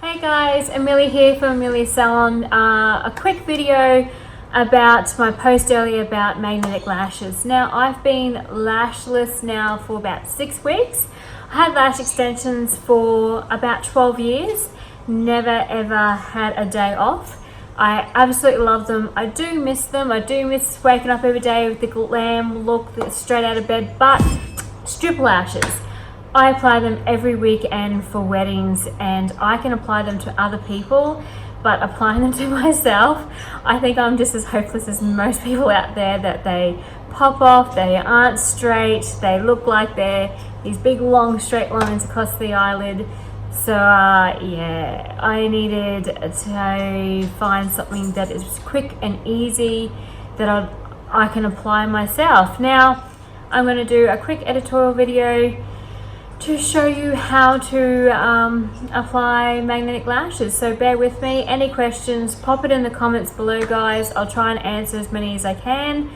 Hey guys, Amelia here from Amelia's Salon. A quick video about my post earlier about magnetic lashes. Now I've been lashless now for about 6 weeks. I had lash extensions for about 12 years. Never ever had a day off. I absolutely love them. I do miss them. I do miss waking up every day with the glam look straight out of bed, but strip lashes. I apply them every weekend for weddings, and I can apply them to other people, but applying them to myself, I think I'm just as hopeless as most people out there, that they pop off, they aren't straight, they look like they're these big long straight lines across the eyelid. So yeah, I needed to find something that is quick and easy that I can apply myself. Now I'm going to do a quick editorial video to show you how to apply magnetic lashes, so bear with me. Any questions, pop it in the comments below, guys. I'll try and answer as many as I can.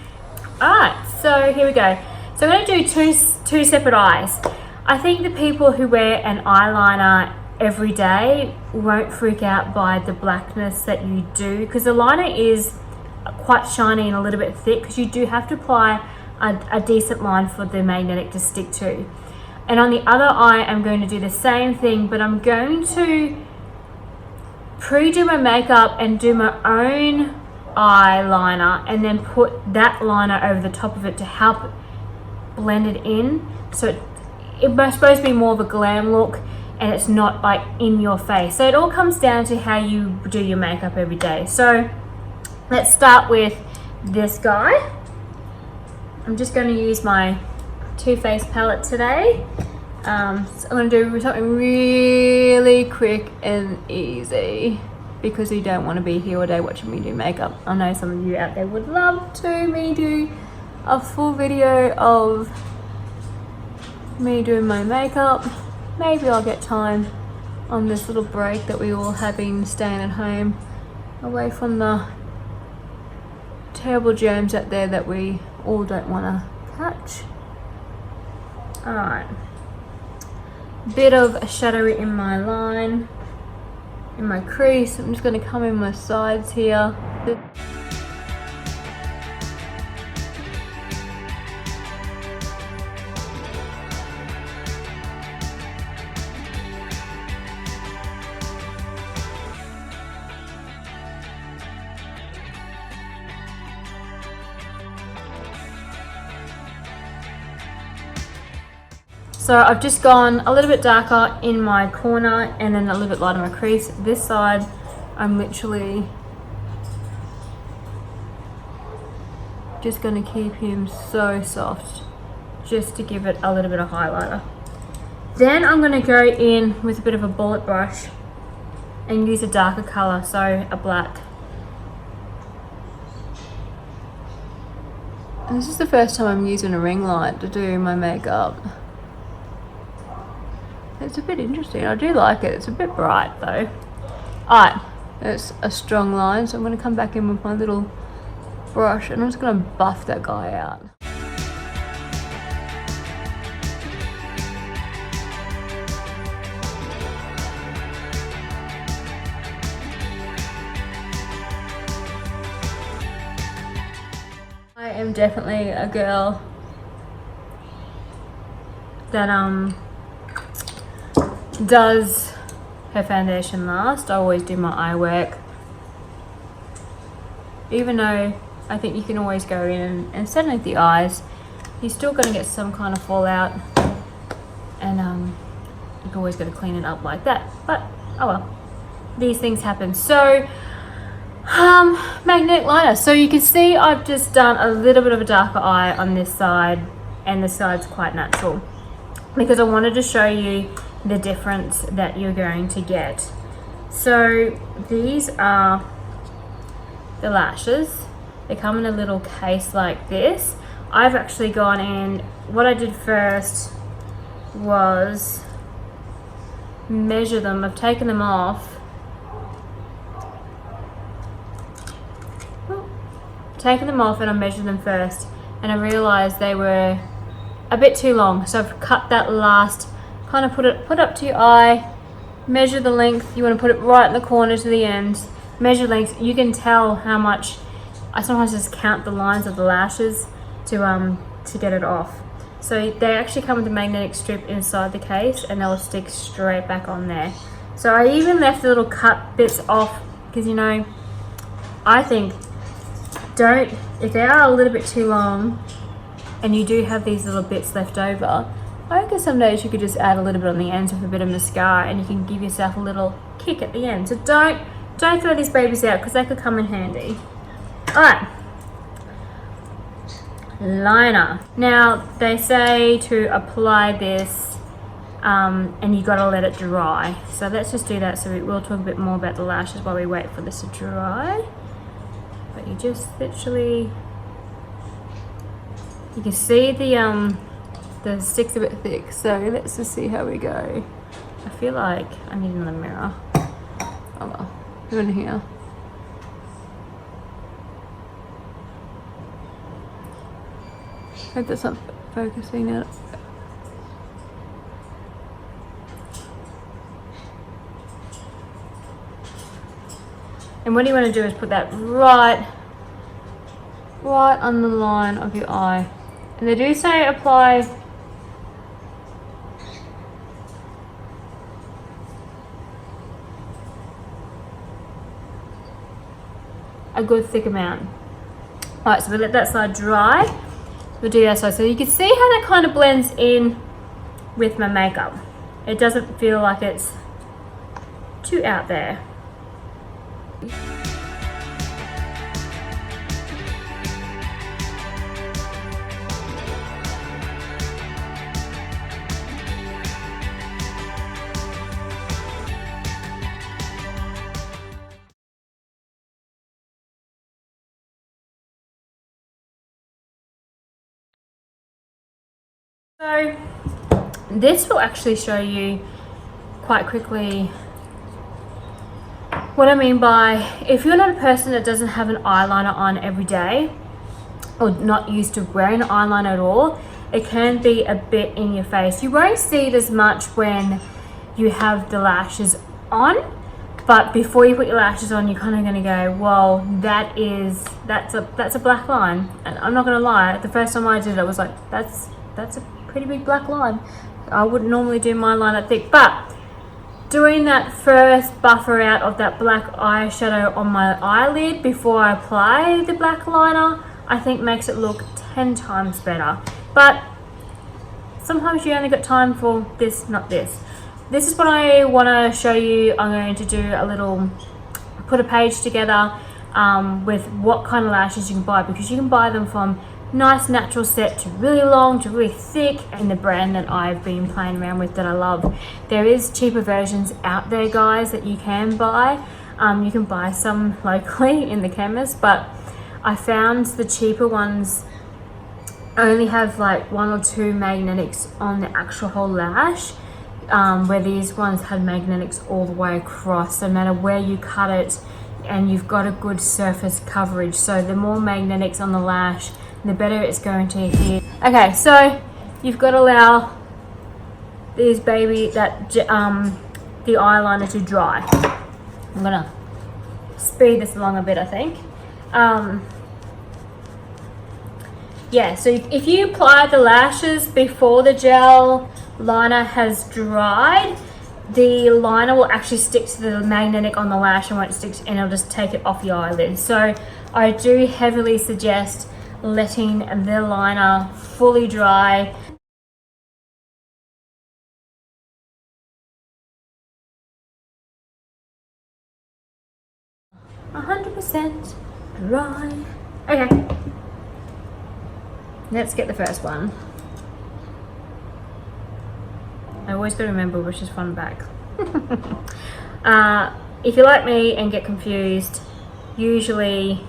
Alright, so here we go. So I'm going to do two separate eyes. I think the people who wear an eyeliner every day won't freak out by the blackness that you do, because the liner is quite shiny and a little bit thick, because you do have to apply a decent line for the magnetic to stick to. And on the other eye, I'm going to do the same thing, but I'm going to pre-do my makeup and do my own eyeliner, and then put that liner over the top of it to help blend it in. So it's supposed to be more of a glam look, and it's not like in your face. So it all comes down to how you do your makeup every day. So let's start with this guy. I'm just going to use my Too Faced palette today. So I'm going to do something really quick and easy, because you don't want to be here all day watching me do makeup. I know some of you out there would love to me do a full video of me doing my makeup. Maybe I'll get time on this little break that we all have been staying at home, away from the terrible germs out there that we all don't want to catch. Alright, bit of shadow in my line, in my crease. I'm just going to come in my sides here. So I've just gone a little bit darker in my corner and then a little bit lighter in my crease. This side, I'm literally just going to keep him so soft, just to give it a little bit of highlighter. Then I'm going to go in with a bit of a bullet brush and use a darker color, so a black. And this is the first time I'm using a ring light to do my makeup. It's a bit interesting. I do like it. It's a bit bright though. Alright, it's a strong line, so I'm going to come back in with my little brush and I'm just going to buff that guy out. I am definitely a girl that does her foundation last. I always do my eye work, even though I think you can always go in and set it the eyes. You're still going to get some kind of fallout, and you've always got to clean it up like that, but oh well, these things happen. So magnetic liner, so you can see I've just done a little bit of a darker eye on this side, and this side's quite natural, because I wanted to show you the difference that you're going to get. So these are the lashes. They come in a little case like this. I've actually gone in, what I did first was measure them. I've taken them off, and I measured them first, and I realized they were a bit too long, so I've cut that last, kind of put up to your eye, measure the length. You want to put it right in the corner to the end. Measure length. You can tell how much. I sometimes just count the lines of the lashes to get it off. So they actually come with a magnetic strip inside the case, and they'll stick straight back on there. So I even left the little cut bits off because, you know, I think if they are a little bit too long and you do have these little bits left over, I guess some days you could just add a little bit on the ends with a bit of mascara and you can give yourself a little kick at the end. So don't throw these babies out because they could come in handy. Alright, liner. Now they say to apply this and you gotta let it dry. So let's just do that. So we will talk a bit more about the lashes while we wait for this to dry. But you just literally, you can see the stick's a bit thick. So let's just see how we go. I feel like I need another mirror. Oh well, go in here. Hope that's not focusing now. And what you want to do is put that right on the line of your eye. And they do say apply a good thick amount. Alright, so we let that side dry. We'll do that side. So you can see how that kind of blends in with my makeup. It doesn't feel like it's too out there. So this will actually show you quite quickly what I mean by, if you're not a person that doesn't have an eyeliner on every day or not used to wearing eyeliner at all, it can be a bit in your face. You won't see it as much when you have the lashes on, but before you put your lashes on, you're kind of going to go, well, that's a black line. And I'm not going to lie, the first time I did it, I was like, that's a pretty big black line. I wouldn't normally do my line that thick, but doing that first buffer out of that black eyeshadow on my eyelid before I apply the black liner, I think makes it look 10 times better. But sometimes you only got time for this, not this. This is what I want to show you. I'm going to do put a page together with what kind of lashes you can buy, because you can buy them from nice natural set to really long to really thick, and the brand that I've been playing around with that I love. There is cheaper versions out there, guys, that you can buy. You can buy some locally in the chemist, but I found the cheaper ones only have like 1 or 2 magnetics on the actual whole lash, where these ones had magnetics all the way across, no matter where you cut it, and you've got a good surface coverage. So the more magnetics on the lash, the better it's going to adhere. Okay, so you've got to allow the eyeliner to dry. I'm gonna speed this along a bit, I think. Yeah, so if you apply the lashes before the gel liner has dried, the liner will actually stick to the magnetic on the lash and won't stick, and it'll just take it off your eyelid. So I do heavily suggest letting the liner fully dry. %100% dry. Okay, let's get the first one. I always got to remember which is front and back. If you're like me and get confused, usually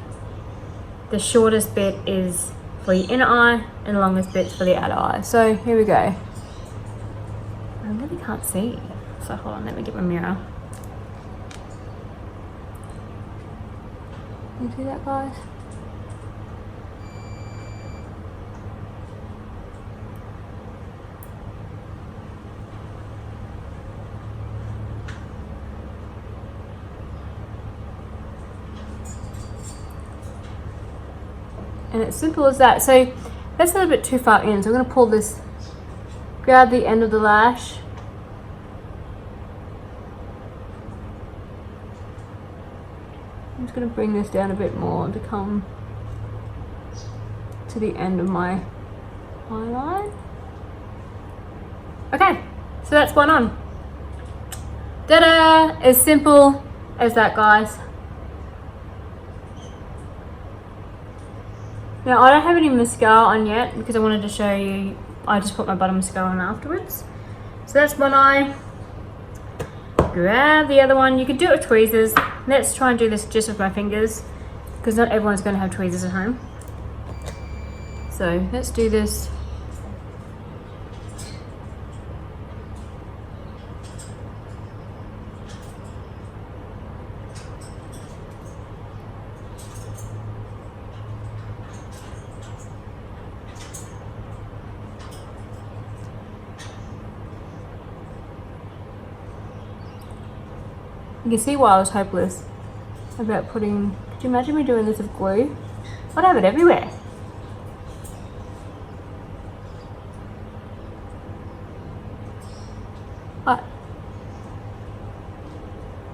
the shortest bit is for your inner eye and the longest bit's for the outer eye. So here we go. I really can't see. So hold on, let me get my mirror. You see that, guys? And it's simple as that. So that's a little bit too far in, so I'm going to pull this, grab the end of the lash. I'm just going to bring this down a bit more to come to the end of my eyeline. Okay, so that's one on. Ta-da! As simple as that, guys. Now, I don't have any mascara on yet because I wanted to show you. I just put my bottom mascara on afterwards. So that's one eye. Grab the other one. You can do it with tweezers. Let's try and do this just with my fingers because not everyone's going to have tweezers at home. So let's do this. You can see why I was hopeless about putting, could you imagine me doing this with glue? I'd have it everywhere. Right.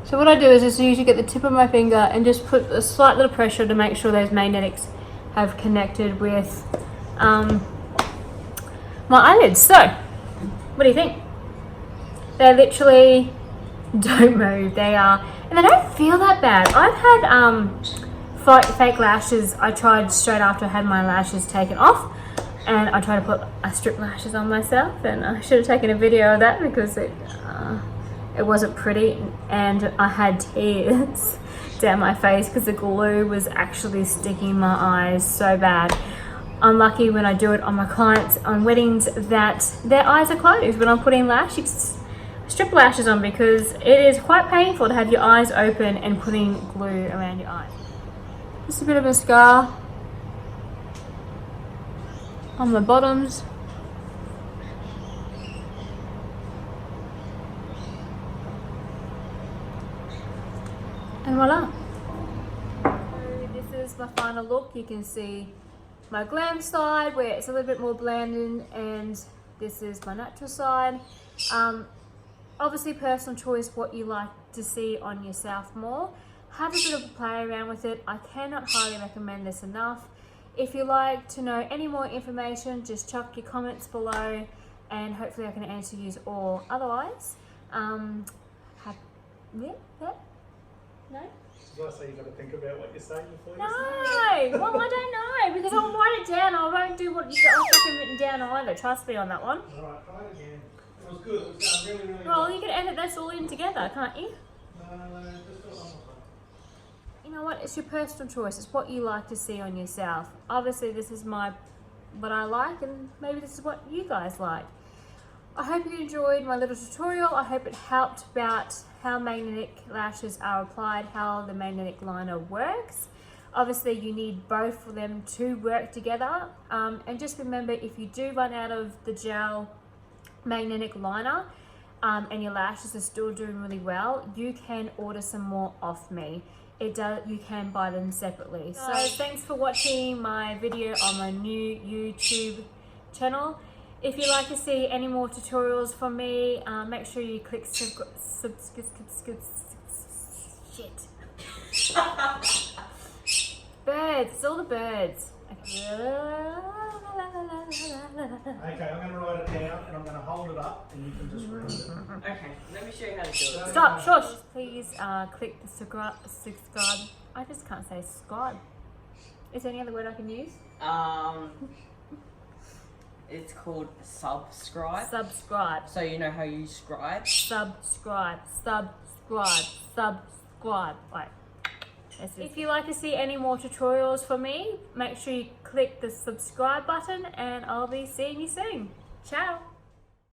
So what I do is just usually get the tip of my finger and just put a slight little pressure to make sure those magnetics have connected with my eyelids. So, what do you think? They literally don't move. They are, and they don't feel that bad. I've had fake lashes. I tried straight after I had my lashes taken off, and I tried to put a strip lashes on myself, and I should have taken a video of that because it wasn't pretty, and I had tears down my face because the glue was actually sticking in my eyes so bad. I'm lucky when I do it on my clients on weddings that their eyes are closed when I'm putting strip lashes on, because it is quite painful to have your eyes open and putting glue around your eyes. Just a bit of mascara on the bottoms. And voila. So this is my final look. You can see my glam side where it's a little bit more blended, and this is my natural side. Obviously personal choice what you like to see on yourself more. Have a bit of a play around with it. I cannot highly recommend this enough. If you like to know any more information, just chuck your comments below and hopefully I can answer you all. Otherwise, no? So I say you've got to think about what you're saying before you No, say it. well I don't know because I'll write it down. I won't do what you got fucking written down either. Trust me on that one. Alright, try it again. It was good. It was going really, really Well, you can edit this all in together, can't you? No, just do it one more time. You know what? It's your personal choice. It's what you like to see on yourself. Obviously, this is what I like, and maybe this is what you guys like. I hope you enjoyed my little tutorial. I hope it helped about how magnetic lashes are applied, how the magnetic liner works. Obviously, you need both for them to work together. And just remember, if you do run out of the gel magnetic liner and your lashes are still doing really well, you can order some more off me. You can buy them separately. So thanks for watching my video on my new YouTube channel. If you'd like to see any more tutorials from me, make sure you click shit. Birds, it's all the birds. Okay, I'm going to write it down and I'm going to hold it up and you can just read it. Okay, let me show you how to do it. Stop, shush. Please click the subscribe. I just can't say subscribe. Is there any other word I can use? It's called subscribe. Subscribe. So you know how you scribe? Subscribe. Right. If you like to see any more tutorials from me, make sure you click the subscribe button and I'll be seeing you soon. Ciao.